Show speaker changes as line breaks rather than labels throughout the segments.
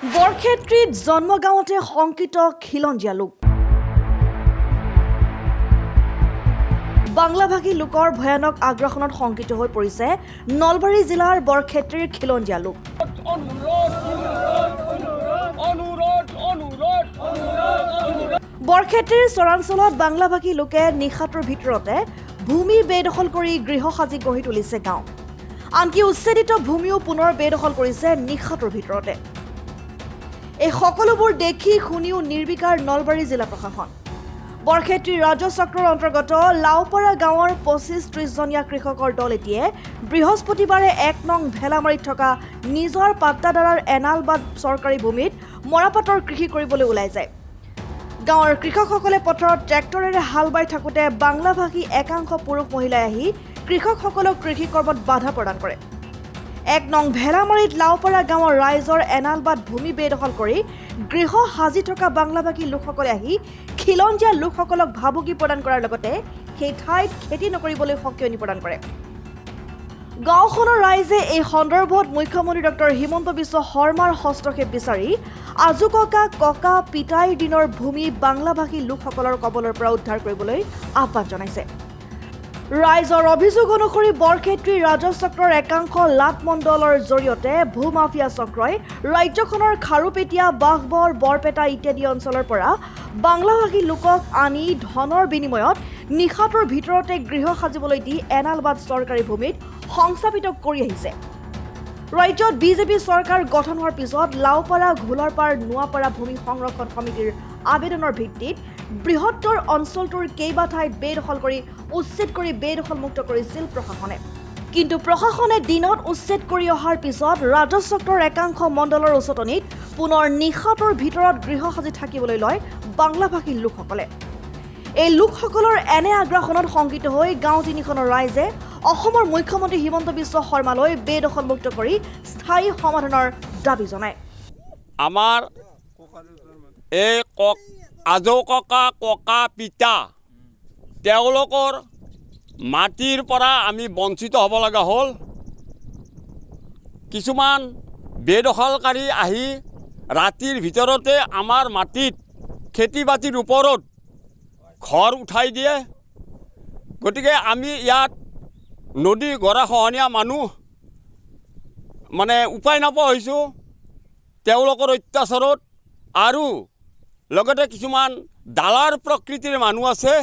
বৰক্ষেত্ৰীত জন্মগাঁৱতে শংকিত খিলঞ্জীয়া লোক বাংলাভাষী লোকৰ ভয়ানক আগ্ৰাসনত শংকিত হৈ পৰিছে নলবাৰী জিলাৰ বৰক্ষেত্ৰীৰ খিলঞ্জীয়া লোক বৰক্ষেত্ৰীৰ চৰাঞ্চলত বাংলাভাষী লোকে নিশাটোৰ ভিতৰতে ভূমি বেদখল কৰি গৃহ সাজি গঢ়ি তুলিছে গাঁও আনকি উচ্ছেদিত ভূমিও পুনৰ বেদখল কৰিছে নিশাটোৰ ভিতৰতে এই সকলোবোৰ দেখি শুনিও নিৰ্বিকাৰ নলবাৰী জিলা প্ৰশাসন বৰক্ষেত্ৰী ৰাজচক্ৰৰ অন্তৰ্গত লাওপাৰা গাঁৱৰ ২৫-৩০ জনীয়া কৃষকৰ দল এটিয়ে বৃহস্পতিবাৰে ১ নং ভেলামাৰীত থকা নিজৰ পাট্টাদাৰাৰ এনালবাদ চৰকাৰী ভূমিত মৰাপাটৰ কৃষি কৰিবলৈ ওলাই যায় গাঁৱৰ কৃষকসকলে পথাৰত ট্ৰেক্টৰেৰে হাল বাই থাকোঁতে বাংলাভাষী একাংশ পুৰুষ মহিলাই আহি কৃষকসকলক কৃষি কৰ্মত বাধা প্ৰদান কৰে ১ নং ভেলামাৰীত লাওপাৰা গাঁৱৰ ৰাইজৰ এনালবাদ ভূমি বেদখল কৰি গৃহ সাজি থকা বাংলাভাষী লোকসকলে আহি খিলঞ্জীয়া লোকসকলক ভাবুকি প্ৰদান কৰাৰ লগতে সেই ঠাইত খেতি নকৰিবলৈ সকিয়নি প্ৰদান কৰে গাঁওখনৰ ৰাইজে এই সন্দৰ্ভত মুখ্যমন্ত্ৰী ডক্টৰ হিমন্ত বিশ্ব শৰ্মাৰ হস্তক্ষেপ বিচাৰি আজু ককা পিতাইৰ দিনৰ ভূমি বাংলাভাষী লোকসকলৰ কবলৰ পৰা উদ্ধাৰ কৰিবলৈ আহ্বান জনাইছে ৰাইজৰ অভিযোগ অনুসৰি বৰক্ষেত্ৰী ৰাজচক্ৰৰ একাংশ লাট মণ্ডলৰ জৰিয়তে ভূমাফিয়া চক্ৰই ৰাজ্যখনৰ খাৰুপেটীয়া বাঘবৰ বৰপেটা ইত্যাদি অঞ্চলৰ পৰা বাংলাভাষী লোকক আনি ধনৰ বিনিময়ত নিশাটোৰ ভিতৰতে গৃহ সাজিবলৈ দি এনালবাদ চৰকাৰী ভূমিত সংস্থাপিত কৰি আহিছে ৰাজ্যত বিজেপি চৰকাৰ গঠন হোৱাৰ পিছত লাওপাৰা ঘোলাৰপাৰ নোৱাপাৰা ভূমি সংৰক্ষণ সমিতিৰ আবেদনৰ ভিত্তিত বৃহত্তৰ অঞ্চলটোৰ কেইবা ঠাইত বেদখল কৰি উচ্ছেদ কৰি বেদখলমুক্ত কৰিছিল প্ৰশাসনে কিন্তু প্ৰশাসনে দিনত উচ্ছেদ কৰি অহাৰ পিছত ৰাজচক্ৰৰ একাংশ মণ্ডলৰ উচতনিত পুনৰ নিশাটোৰ ভিতৰত গৃহ সাজি থাকিবলৈ লয় বাংলাভাষী লোকসকলে এই লোকসকলৰ এনে আগ্ৰাসনত শংকিত হৈ গাঁও তিনিখনৰ ৰাইজে অসমৰ মুখ্যমন্ত্ৰী হিমন্ত বিশ্ব শৰ্মালৈ বেদখলমুক্ত কৰি স্থায়ী সমাধানৰ দাবী জনায়
আমাৰ এই আজৌ ককা পিতা তেওঁলোকৰ মাটিৰ পৰা আমি বঞ্চিত হ'ব লগা হ'ল কিছুমান বেদখলকাৰী আহি ৰাতিৰ ভিতৰতে আমাৰ মাটিত খেতি বাতিৰ ওপৰত ঘৰ উঠাই দিয়ে গতিকে আমি ইয়াত নদী গৰাখহনীয়া মানুহ মানে উপায় নোপোৱা হৈছোঁ তেওঁলোকৰ অত্যাচাৰত আৰু লগতে কিছুমান দালাৰ প্ৰকৃতিৰ মানুহ আছে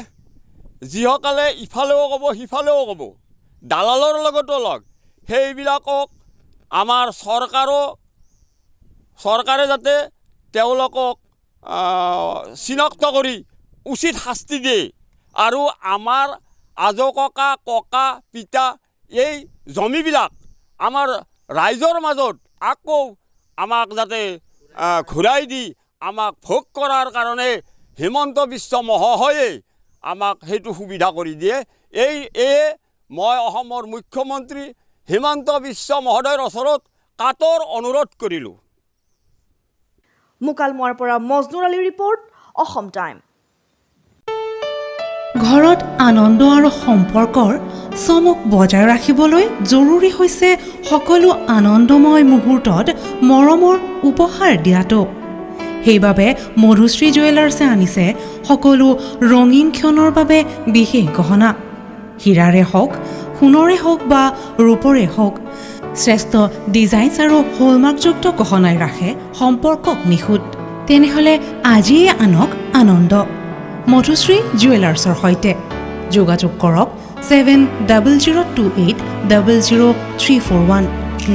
যিসকলে ইফালেও ক'ব সিফালেও ক'ব দালালৰ লগতো লগ সেইবিলাকক আমাৰ চৰকাৰে যাতে তেওঁলোকক চিনাক্ত কৰি উচিত শাস্তি দিয়ে আৰু আমাৰ আজৌ ককা পিতা এই জমিবিলাক আমাৰ ৰাইজৰ মাজত আকৌ আমাক যাতে ঘূৰাই দি আমাক ভোগ কৰাৰ কাৰণে হিমন্ত বিশ্ব মহোদয়ে আমাক সেইটো সুবিধা কৰি দিয়ে মই অসমৰ মুখ্যমন্ত্ৰী হিমন্ত বিশ্ব মহোদয়ৰ ওচৰত কাতৰ অনুৰোধ কৰিলোঁ
মুকালমুৱাৰ পৰা মজনুৰ আলীৰ ৰিপৰ্ট অসম টাইম
ঘৰত আনন্দ আৰু সম্পৰ্কৰ চমক বজাই ৰাখিবলৈ জৰুৰী হৈছে সকলো আনন্দময় মুহূৰ্তত মৰমৰ উপহাৰ দিয়াটো সেইবাবে মধুশ্ৰী জুৱেলাৰ্ছে আনিছে সকলো ৰঙীন ক্ষণৰ বাবে বিশেষ গহনা হীৰাৰে হওক সোণৰে হওক বা ৰূপৰে হওক শ্ৰেষ্ঠ ডিজাইনছ আৰু হলমাৰ্কযুক্ত গহনাই ৰাখে সম্পৰ্কক নিখুঁত তেনেহ'লে আজিয়ে আনক আনন্দ মধুশ্ৰী জুৱেলাৰ্ছৰ সৈতে যোগাযোগ কৰক 7002800341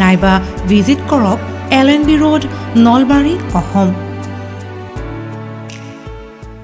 নাইবা ভিজিট কৰক LNB ৰোড নলবাৰী অসম